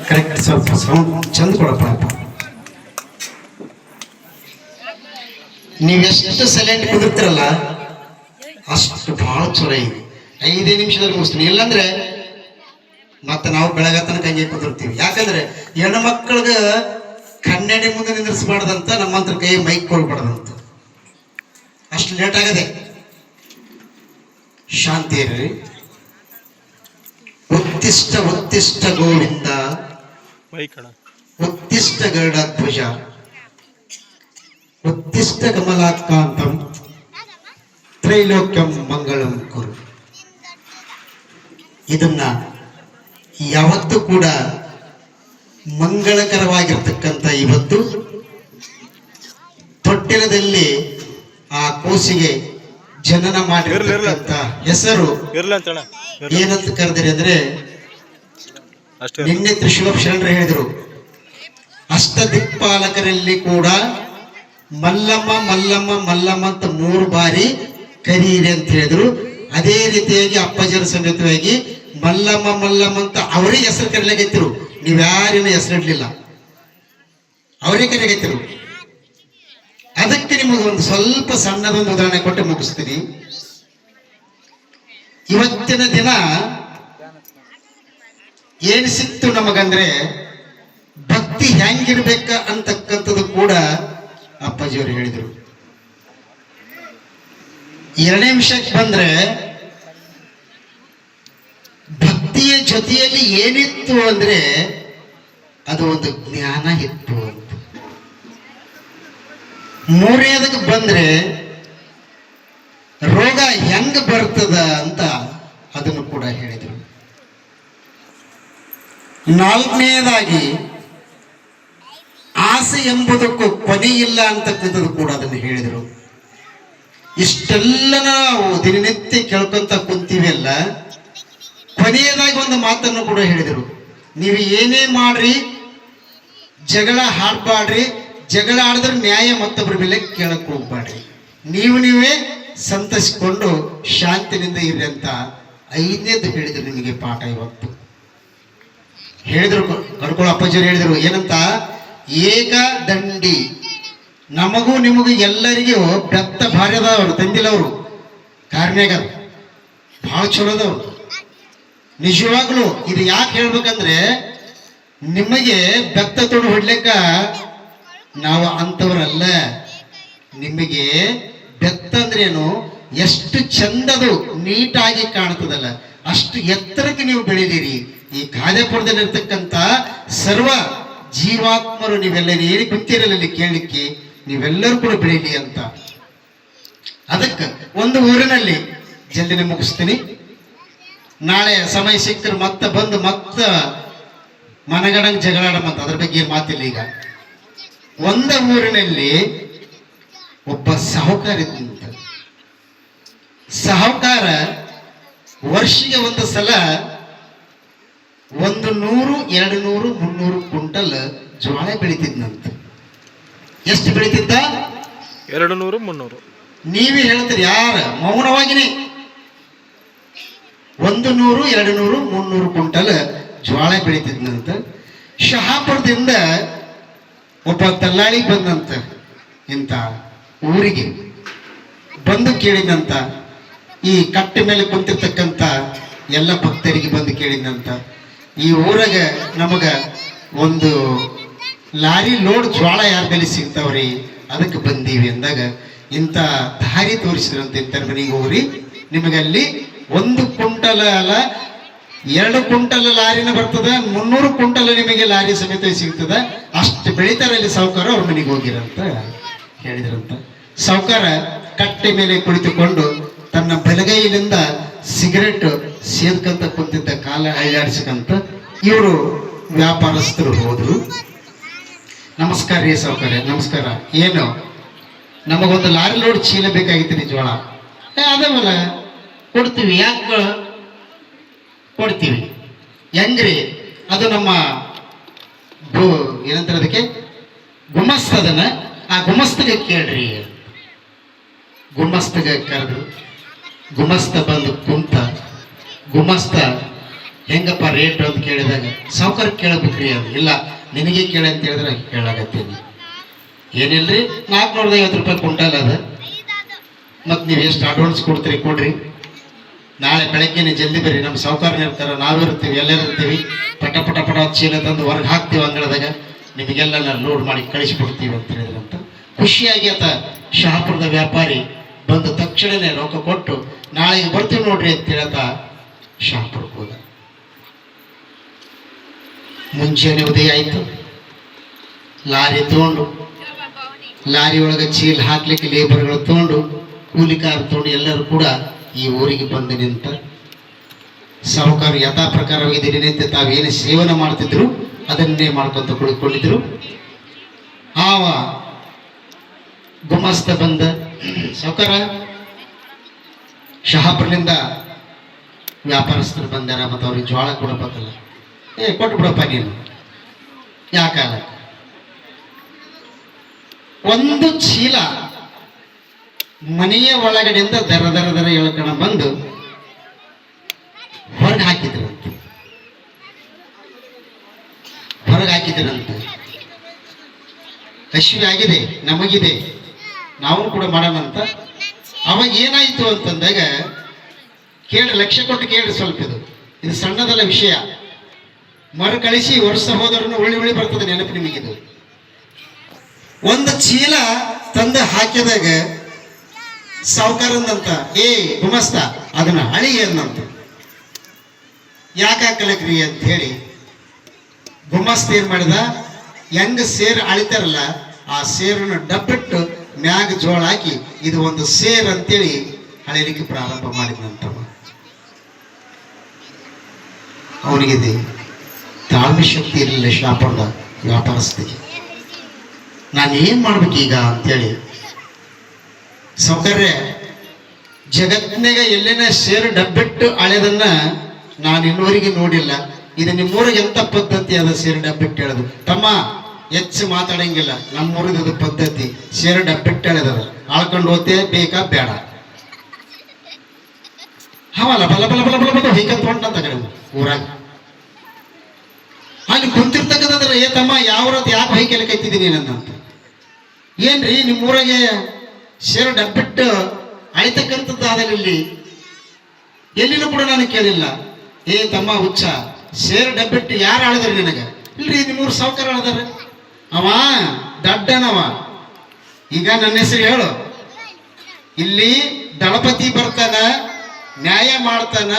Correct ಸ್ವಲ್ಪ sound ಚಂದ ಕೊಡಪ್ಪ. ನೀವೆಷ್ಟು ಸೈಲೆಂಟ್ ಕುದುರ್ತಿರಲ್ಲ ಅಷ್ಟು ಬಹಳ ಚಲೋ ಇದೆ. 5 ನಿಮಿಷದಲ್ಲಿ ಮುಗಿಸ್ತೀನಿ. ಇಲ್ಲಾಂದ್ರೆ ಮತ್ತೆ ನಾವು ಬೆಳಗತನಕ ಹಂಗೆ ಕುದುರ್ತೀವಿ. ಯಾಕಂದ್ರೆ ಹೆಣ್ಣು ಮಕ್ಕಳಿಗೆ ಕನ್ನಡಿ ಮುಂದೆ ನಿಂದಿರಿಸಬಾರ್ದಂತ, ನಮ್ಮಂತ್ರ ಕೈ ಮೈಕ್ ಕೊಡ್ಬಾರ್ದಂತ. ಅಷ್ಟು ಲೇಟ್ ಆಗದೆ. ಶಾಂತಿ ಇರ್ರಿ. ಉತ್ತಿಷ್ಟ ಉತ್ತಿಷ್ಟ ಗೋವಿಂದ, ಉತ್ತಿಷ್ಟ ಗರುಡ ಧ್ವಜ, ಉತ್ತಿಷ್ಟ ಕಮಲಾಕಾಂತಂ, ತ್ರೈಲೋಕ್ಯಂ ಮಂಗಳಂ ಕುರು. ಇದನ್ನ ಯಾವತ್ತೂ ಕೂಡ ಮಂಗಳಕರವಾಗಿರ್ತಕ್ಕಂಥ ಇವತ್ತು ತೊಟ್ಟಿಲದಲ್ಲಿ ಆ ಕೂಸಿಗೆ ಜನನ ಮಾಡಿರ್ತಕ್ಕಂಥ ಹೆಸರು ಏನಂತ ಕರೆದಿರಿ ಅಂದ್ರೆ, ನಿನ್ನೆ ತ್ರಿಶೂಲ ಶರಣರು ಹೇಳಿದರು, ಅಷ್ಟದಿಕ್ಪಾಲಕರಲ್ಲಿ ಕೂಡ ಮಲ್ಲಮ್ಮ ಮಲ್ಲಮ್ಮ ಮಲ್ಲಮ್ಮ ಅಂತ 3 ಬಾರಿ ಕರೀರಿ ಅಂತ ಹೇಳಿದ್ರು. ಅದೇ ರೀತಿಯಾಗಿ ಅಪ್ಪಜರ ಸಮೇತವಾಗಿ ಮಲ್ಲಮ್ಮ ಮಲ್ಲಮ್ಮ ಅಂತ ಅವರಿಗೆ ಹೆಸರು ಕರೀಲಾಗೈತಿರು. ನೀವ್ಯಾರೇನು ಹೆಸರಿಡ್ಲಿಲ್ಲ, ಅವರೇ ಕರೆಯಾಗೈತಿರು. ಅದಕ್ಕೆ ನಿಮಗೆ ಒಂದು ಸ್ವಲ್ಪ ಸಣ್ಣದೊಂದು ಉದಾಹರಣೆ ಕೊಟ್ಟು ಮುಗಿಸ್ತೀನಿ. ಇವತ್ತಿನ ದಿನ ಏನ್ ಸಿಕ್ತು ನಮಗಂದ್ರೆ, ಭಕ್ತಿ ಹೆಂಗಿರ್ಬೇಕ ಅಂತಕ್ಕಂಥದ್ದು ಕೂಡ ಅಪ್ಪಾಜಿಯವರು ಹೇಳಿದರು. 2ನೇ ವಿಷಯಕ್ಕೆ ಬಂದ್ರೆ, ಭಕ್ತಿಯ ಜೊತೆಯಲ್ಲಿ ಏನಿತ್ತು ಅಂದ್ರೆ ಅದು ಒಂದು ಜ್ಞಾನ ಇತ್ತು ಅಂತ. 3ನೇದಕ್ಕೆ ಬಂದ್ರೆ ರೋಗ ಹೆಂಗ ಬರ್ತದ ಅಂತ ಅದನ್ನು ಕೂಡ ಹೇಳಿದರು. 4ನೇದಾಗಿ ಆಸೆ ಎಂಬುದಕ್ಕೂ ಕೊನೆ ಇಲ್ಲ ಅಂತಕ್ಕಂಥದ್ದು ಕೂಡ ಅದನ್ನು ಹೇಳಿದರು. ಇಷ್ಟೆಲ್ಲ ನಾವು ದಿನನಿತ್ಯ ಕೇಳ್ಕೊಂತ ಕುಂತೀವಿ ಅಲ್ಲ, ಕೊನೆಯದಾಗಿ ಒಂದು ಮಾತನ್ನು ಕೂಡ ಹೇಳಿದರು. ನೀವು ಏನೇ ಮಾಡ್ರಿ, ಜಗಳ ಹಾಡ್ಬಾಡ್ರಿ, ಜಗಳ ಆಡಿದ್ರೆ ನ್ಯಾಯ ಮತ್ತೊಬ್ಬರ ಮೇಲೆ ಕೇಳಕ್ ಹೋಗ್ಬಾಡ್ರಿ, ನೀವೇ ಸಂತೈಸಿಕೊಂಡು ಶಾಂತಿನಿಂದ ಇರ್ರಿ ಅಂತ 5ನೇದು ಹೇಳಿದ್ರು ನಿಮಗೆ ಪಾಠ. ಇವತ್ತು ಹೇಳಿದ್ರು, ಕಡ್ಕೊಳ್ಳೋ ಅಪ್ಪಾಜಿಯವರು ಹೇಳಿದ್ರು ಏನಂತ, ಏಕ ದಂಡಿ. ನಮಗೂ ನಿಮಗೂ ಎಲ್ಲರಿಗೂ ಬೆತ್ತ ಭಾರಿ ಅದಾವರು, ತಂದಿಲ್ಲವರು ಕಾರ್ನ್ಯಾಗ ಬಹಳ ಚಲೋ ಅದಾವ್ರು. ನಿಜವಾಗ್ಲು ಇದು ಯಾಕೆ ಹೇಳ್ಬೇಕಂದ್ರೆ, ನಿಮಗೆ ಬೆತ್ತ ತೊಡು ಹೊಡ್ಲಿಕ್ಕ ನಾವು ಅಂತವ್ರಲ್ಲ. ನಿಮಗೆ ಬೆತ್ತ ಅಂದ್ರೇನು, ಎಷ್ಟು ಚಂದದು ನೀಟಾಗಿ ಕಾಣ್ತದಲ್ಲ, ಅಷ್ಟು ಎತ್ತರಕ್ಕೆ ನೀವು ಬೆಳೀಲಿರಿ. ಈ ಗಾದೆಪುರದಲ್ಲಿರ್ತಕ್ಕಂಥ ಸರ್ವ ಜೀವಾತ್ಮರು ನೀವೆಲ್ಲ ಏನಿ ಕುಂತಿರಲ್ಲ ಕೇಳಲಿಕ್ಕೆ, ನೀವೆಲ್ಲರೂ ಕೂಡ ಬೆಳೀಲಿ ಅಂತ. ಅದಕ್ಕೆ ಒಂದು ಊರಿನಲ್ಲಿ ಜಲ್ದಿನೇ ಮುಗಿಸ್ತೀನಿ. ನಾಳೆ ಸಮಯ ಸಿಕ್ಕರು ಮತ್ತೆ ಬಂದು ಮತ್ತೆ ಮನಗಡಂಗ್ ಜಗಳಾಡಮಂತ, ಅದ್ರ ಬಗ್ಗೆ ಏನು ಮಾತಿಲ್ಲ. ಈಗ ಒಂದ ಊರಿನಲ್ಲಿ ಒಬ್ಬ ಸಾಹುಕಾರ ಇದ್ದಂತ. ಸಾಹುಕಾರ ವರ್ಷಿಗೆ ಒಂದು ಸಲ 100, 200, 300 ಕ್ವಿಂಟಲ್ ಜೋಳ ಬೆಳಿತಿದ್ನಂತ. ಎಷ್ಟು ಬೆಳಿತಿದ್ದ? 200, 300. ನೀವೇ ಹೇಳ್ತೀರಿ, ಯಾರ ಮೌನವಾಗಿನೇ 100, 200, 300 ಕ್ವಿಂಟಲ್ ಜ್ವಾಳ ಬೆಳಿತಿದ್ನಂತ. ಶಹಾಪುರದಿಂದ ಒಬ್ಬ ದಲ್ಲಾಳಿ ಬಂದಂತ, ಇಂಥ ಊರಿಗೆ ಬಂದು ಕೇಳಿದಂತ, ಈ ಕಟ್ಟೆ ಮೇಲೆ ಕುಂತಿರ್ತಕ್ಕಂಥ ಎಲ್ಲ ಭಕ್ತರಿಗೆ ಬಂದು ಕೇಳಿದಂತ, ಈ ಊರಾಗ ನಮಗ ಒಂದು ಲಾರಿ ಲೋಡ್ ಜ್ವಾಳ ಯಾರ ಬೆಲೆ ಸಿಗ್ತಾವ್ರಿ, ಅದಕ್ಕೆ ಬಂದೀವಿ ಅಂದಾಗ ಇಂಥ ದಾರಿ ತೋರಿಸಿದ್ರಂತ. ಇಂಥ ಮನೆಗೆ ಹೋಗ್ರಿ, ನಿಮಗಲ್ಲಿ 1 ಕ್ವಿಂಟಲ್ ಅಲ್ಲ 2 ಕ್ವಿಂಟಲ್ ಲಾರಿನ ಬರ್ತದ, 300 ಕ್ವಿಂಟಲ್ ನಿಮಗೆ ಲಾರಿ ಸಮೇತ ಸಿಗ್ತದ, ಅಷ್ಟು ಬೆಳಿತಾರಲ್ಲಿ ಸಾಹುಕಾರ. ಅವ್ರ ಮನೆಗೆ ಹೋಗಿರಂತ ಹೇಳಿದ್ರಂತ. ಸಾಹುಕಾರ ಕಟ್ಟೆ ಮೇಲೆ ಕುಳಿತುಕೊಂಡು ತನ್ನ ಬಲಗೈಲಿಂದ ಸಿಗರೆಟ್ ಸೇದ್ಕಂತ ಕುಂತಿದ್ದ, ಕಾಲ ಅಳ್ಳಾಡಿಸ್ಕಂತ. ಇವರು ವ್ಯಾಪಾರಸ್ಥರು ಹೋದ್ರು. ನಮಸ್ಕಾರ ರೀ ಸಾಹುಕಾರ. ನಮಸ್ಕಾರ. ಏನು, ನಮಗೊಂದು ಲಾರಿ ಲೋಡ್ ಚೀಲ ಬೇಕಾಗಿತ್ತು ರೀ ಜ್ವಾಳ. ಅದವಲ್ಲ ಕೊಡ್ತೀವಿ. ಯಾಕೆ ಕೊಡ್ತೀವಿ? ಹೆಂಗ್ರಿ? ಅದು ನಮ್ಮ ಏನಂತಾರೆ ಅದಕ್ಕೆ, ಗುಮಸ್ತದನ. ಆ ಗುಮಸ್ತಗೆ ಕೇಳ್ರಿ. ಗುಮಸ್ತಗೆ ಕರೆದ್ರು. ಗುಮಸ್ತ ಬಂದು ಕುಂತ. ಗುಮಸ್ತ ಹೆಂಗಪ್ಪ ರೇಟ್ ಅಂತ ಕೇಳಿದಾಗ ಸಾವುಕಾರ ಕೇಳಬೇಕ್ರಿ ಅದು ಇಲ್ಲ ನಿನಗೆ ಕೇಳಿ ಅಂತ ಹೇಳಿದ್ರೆ ಕೇಳಾಗತ್ತೀನಿ. ಏನಿಲ್ರಿ 450 ರೂಪಾಯಿ ಕ್ವಿಂಟಲ್ ಅದ, ಮತ್ತು ನೀವು ಎಷ್ಟು ಅಡ್ವಾನ್ಸ್ ಕೊಡ್ತೀರಿ ಕೊಡ್ರಿ, ನಾಳೆ ಬೆಳಗ್ಗೆನೆ ಜಲ್ದಿ ಬರ್ರಿ, ನಮ್ಮ ಸಾವುಕಾರನ ಇರ್ತಾರೆ, ನಾವಿರ್ತೀವಿ, ಎಲ್ಲರೂ ಇರ್ತೀವಿ, ಪಟ ಪಟ ಪಟ ಚೀಲ ತಂದು ಹೊರಗೆ ಹಾಕ್ತೀವಿ ಅಂಗಳದಾಗ ನಿಮಗೆಲ್ಲ ಲೋಡ್ ಮಾಡಿ ಕಳಿಸ್ಬಿಡ್ತೀವಿ ಅಂತ ಹೇಳಿದ್ರಂತ. ಖುಷಿಯಾಗಿ ಆತ ಶಹಾಪುರದ ವ್ಯಾಪಾರಿ ಬಂದ ತಕ್ಷಣನೇ ರೊಕ್ಕ ಕೊಟ್ಟು ನಾಳೆಗೆ ಬರ್ತೀವಿ ನೋಡ್ರಿ ಅಂತ ಹೇಳ್ತ ಶಹಾಪುರಕ್ಕೆ ಹೋದ. ಮುಂಚೆನೆ ಉದಯ ಆಯ್ತು, ಲಾರಿ ತಗೊಂಡು, ಲಾರಿ ಒಳಗೆ ಚೀಲ ಹಾಕ್ಲಿಕ್ಕೆ ಲೇಬರ್ಗಳು ತಗೊಂಡು, ಕೂಲಿಕಾರ ತಗೊಂಡು ಎಲ್ಲರೂ ಕೂಡ ಈ ಊರಿಗೆ ಬಂದು ನಿಂತ. ಸಾಹುಕಾರ ಯಥಾ ಪ್ರಕಾರವಾಗಿ ದಿನನಿತ್ಯ ತಾವೇನು ಸೇವನೆ ಮಾಡ್ತಿದ್ರು ಅದನ್ನೇ ಮಾಡ್ಕೊಂತ ಕುಳಿತುಕೊಂಡಿದ್ರು. ಆವ ಗುಮಾಸ್ತ ಬಂದ, ಸಾಹುಕಾರ ಶಹಾಪುರದಿಂದ ವ್ಯಾಪಾರಸ್ಥರು ಬಂದಾರ, ಮತ್ತು ಅವ್ರಿಗೆ ಜೋಳ ಕೊಡಬೇಕಲ್ಲ, ಕೊಟ್ಟು ಬಿಡಪ್ಪ ನೀನು. ಯಾಕಲ್ಲ ಒಂದು ಚೀಲ ಮನೆಯ ಒಳಗಡೆಯಿಂದ ದರ ದರ ದರ ಎಳ್ಕಣ ಬಂದು ಹೊರಗೆ ಹಾಕಿದ್ರಂತೆ. ಹಸಿವೆ ಆಗಿದೆ, ನಮಗಿದೆ, ನಾವು ಕೂಡ ಮಾಡೋಣಂತ. ಅವಾಗ ಏನಾಯ್ತು ಅಂತಂದಾಗ ಕೇಳಿ, ಲಕ್ಷ್ಯ ಕೊಟ್ಟು ಕೇಳಿ, ಸ್ವಲ್ಪ ಇದು ಸಣ್ಣದಲ್ಲ ವಿಷಯ, ಮರುಕಳಿಸಿ ವರ್ಷ ಹೋದರನ್ನು ಉಳಿ ಬರ್ತದೆ ನೆನಪು ನಿಮಗಿದು. ಒಂದು ಚೀಲ ತಂದು ಹಾಕಿದಾಗ ಸಾವುಕಾರಂದಂತ, ಗುಮಸ್ತ ಅದನ್ನ ಅಳಿ ಅನ್ನಂತ. ಯಾಕೆ ಹಾಕಲಕ್ರಿ ಅಂತ ಹೇಳಿ ಗುಮಸ್ತ ಏನ್ ಮಾಡಿದ, ಹೆಂಗ ಸೇರು ಅಳಿತಾರಲ್ಲ ಆ ಸೇರನ್ನು ಡಬ್ಬಿಟ್ಟು ಮ್ಯಾಗ ಜೋಳ ಹಾಕಿ ಇದು ಒಂದು ಸೇರ್ ಅಂತೇಳಿ ಅಳಿಲಿಕ್ಕೆ ಪ್ರಾರಂಭ ಮಾಡಿದಂತವ. ಅವನಿಗಿದೆ ತಾಳ್ಮೆ ಶಕ್ತಿ ಇರಲಿಲ್ಲ ಶಾಪುರದ ವ್ಯಾಪಾರಸ್ಥಿಗೆ. ನಾನು ಏನ್ ಮಾಡ್ಬೇಕೀಗ ಅಂತೇಳಿ, ಸೌಕರ್ಯ ಜಗತ್ನಾಗ ಎಲ್ಲೇನ ಸೇರು ಡಬ್ಬಿಟ್ಟು ಅಳೆದನ್ನ ನಾನು ಇನ್ನುವರೆಗೆ ನೋಡಿಲ್ಲ. ಇದು ನಿಮ್ಮೂರಿಗೆ ಎಂತ ಪದ್ಧತಿ ಅದ ಸೇರು ಡಬ್ಬಿಟ್ಟು ಹೇಳೋದು? ತಮ್ಮ ಹೆಚ್ಚು ಮಾತಾಡಂಗಿಲ್ಲ, ನಮ್ಮೂರಿದ ಪದ್ಧತಿ ಸೇರು ಡಬ್ಬಿಟ್ಟು ಎಳೆದದ. ಆಳ್ಕೊಂಡು ಹೋತೆ ಬೇಕಾ ಬೇಡ, ಹವಲ್ಲ ಬಲ ಬಲ ಬಲ ಬಲ ಬಲ ಹೀಗಂತ ಹೊಂಟಂತ ಕಡೆ ಊರಾಗ ಅಲ್ಲಿ ಕುಂತಿರ್ತಕ್ಕಂಥದ್ರ, ತಮ್ಮ ಯಾವ್ರತ್ ಯಾಕೆ ಹೈಕೆಲ್ಲ ಕೈತಿದ್ದೀನಿ ನನ್ನಂತ. ಏನ್ರಿ ನಿಮ್ಮೂರಾಗೆ ಸೇರು ಡಬ್ಬಿಟ್ಟು ಅಳಿತಕ್ಕಂಥದ್ದು ಆದಲ್ಲಿ ಇಲ್ಲಿ ಎಲ್ಲಿನೂ ಕೂಡ ನಾನು ಕೇಳಿಲ್ಲ. ತಮ್ಮ ಹುಚ್ಚ, ಸೇರು ಡಬ್ಬಿಟ್ಟು ಯಾರು ಆಳಿದ್ರಿ ನಿನಗ? ಇಲ್ರಿ ನಿಮ್ಮೂರು ಸಾವುಕಾರ ಆಳದಾರ, ಅವ ದಡ್ಡನವ. ಈಗ ನನ್ನ ಹೆಸರು ಹೇಳು, ಇಲ್ಲಿ ದಳಪತಿ ಬರ್ತಾನ, ನ್ಯಾಯ ಮಾಡ್ತಾನ.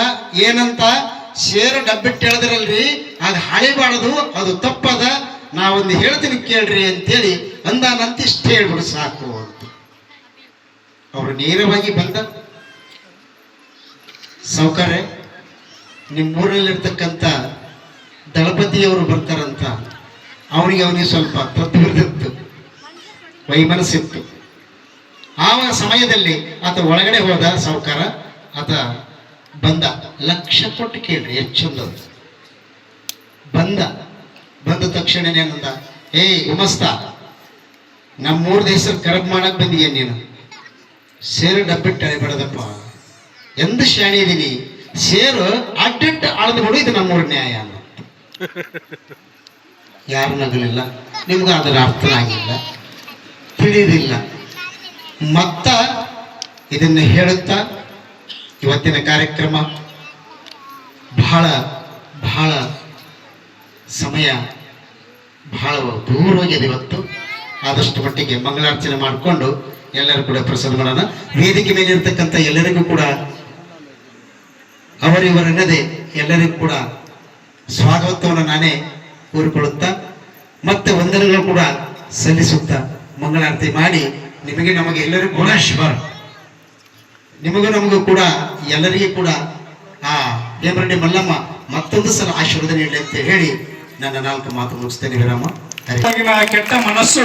ಏನಂತ? ಸೇರು ಡಬ್ಬಿಟ್ಟು ಹೇಳಿದ್ರಲ್ರಿ, ಅದು ಹಳಿಬಾರದು, ಅದು ತಪ್ಪದ, ನಾವೊಂದು ಹೇಳ್ತೀನಿ ಕೇಳ್ರಿ ಅಂತೇಳಿ ಅಂದಾನಂತ ಇಷ್ಟ ಹೇಳ್ಬಿಡು ಸಾಕು ಅಂತ. ಅವರು ನೇರವಾಗಿ ಬಂದ, ಸಾವುಕಾರೆ ನಿಮ್ಮೂರಲ್ಲಿರ್ತಕ್ಕಂಥ ದಳಪತಿಯವರು ಬರ್ತಾರಂತ. ಅವನಿಗೆ ಸ್ವಲ್ಪ ತತ್ವರ್ದಿತ್ತು, ವೈಮನಸ್ಸಿತ್ತು. ಆ ಸಮಯದಲ್ಲಿ ಆತ ಒಳಗಡೆ ಹೋದ ಸಾವುಕಾರ. ಆತ ಬಂದ, ಲಕ್ಷ್ಯ ಕೊಟ್ಟು ಕೇಳ್ರಿ ಹೆಚ್ಚೊಂದದು. ಬಂದ ತಕ್ಷಣ ಏನಂದ, ಗುಮಸ್ತ, ನಮ್ಮೂರ್ದ ಹೆಸರು ಕರಬ್ ಮಾಡಕ್ ಬಂದೀಯ ನೀನು, ಸೇರು ಡಬ್ಬಿಟ್ಟು ಅಳಿಬೇಡದಪ್ಪ, ಎಂದು ಶಾಣಿ ಇದೀನಿ, ಸೇರು ಅಡ್ಡಿಟ್ಟು ಅಳದು ಬಿಡು, ಇದು ನಮ್ಮೂರ ನ್ಯಾಯ ಅನ್ನ. ಯಾರು ನಗಲಿಲ್ಲ, ನಿಮ್ಗೆ ಅದರ ಅರ್ಥನಾಗಿಲ್ಲ, ತಿಳಿದಿಲ್ಲ. ಮತ್ತ ಇದನ್ನ ಹೇಳುತ್ತಾ ಇವತ್ತಿನ ಕಾರ್ಯಕ್ರಮ ಬಹಳ ಬಹಳ ಸಮಯ ಬಹಳ ದೂರ ಹೋಗಿದೆ. ಇವತ್ತು ಆದಷ್ಟು ಮಟ್ಟಿಗೆ ಮಂಗಳಾರ್ಚನೆ ಮಾಡಿಕೊಂಡು ಎಲ್ಲರೂ ಕೂಡ ಪ್ರಸಾದ ಮಾಡೋಣ. ವೇದಿಕೆ ಮೇಲೆ ಇರ್ತಕ್ಕಂಥ ಎಲ್ಲರಿಗೂ ಕೂಡ ಅವರಿವರೆನ್ನದೆ ಎಲ್ಲರಿಗೂ ಕೂಡ ಸ್ವಾಗತವನ್ನು ನಾನೇ ಕೋರಿಕೊಳ್ಳುತ್ತಾ ಮತ್ತೆ ವಂದನೆಗಳು ಕೂಡ ಸಲ್ಲಿಸುತ್ತಾ ಮಂಗಳಾರತಿ ಮಾಡಿ ನಮಗೆ ಎಲ್ಲರಿಗೂ ಕೂಡ ನಮಗೂ ಕೂಡ ಎಲ್ಲರಿಗೂ ಕೂಡ ಆ ಹೇಮರೆಡ್ಡಿ ಮಲ್ಲಮ್ಮ ಮತ್ತೊಂದು ಸಲ ಆಶೀರ್ವಾದ ನೀಡಲಿ ಅಂತ ಹೇಳಿ ನನ್ನ 4 ಮಾತು ಮುಗಿಸ್ತೇನೆ. ವಿರಾಮ. ಕೆಟ್ಟ ಮನಸ್ಸು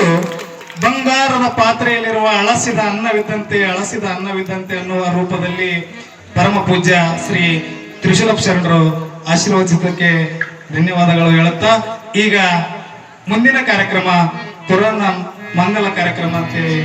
ಬಂಗಾರದ ಪಾತ್ರೆಯಲ್ಲಿರುವ ಅಳಸಿದ ಅನ್ನವಿದ್ದಂತೆ ಅನ್ನುವ ರೂಪದಲ್ಲಿ ಪರಮ ಪೂಜ್ಯ ಶ್ರೀ ತ್ರಿಶೂಲಪ್ಪ ಶರಣರು ಆಶೀರ್ವದಿಸಿದ್ದಕ್ಕೆ ಧನ್ಯವಾದಗಳು ಹೇಳುತ್ತಾ, ಈಗ ಮುಂದಿನ ಕಾರ್ಯಕ್ರಮ ಪುರಾಣ ಮಂಗಲ ಕಾರ್ಯಕ್ರಮ ಅಂತೇಳಿ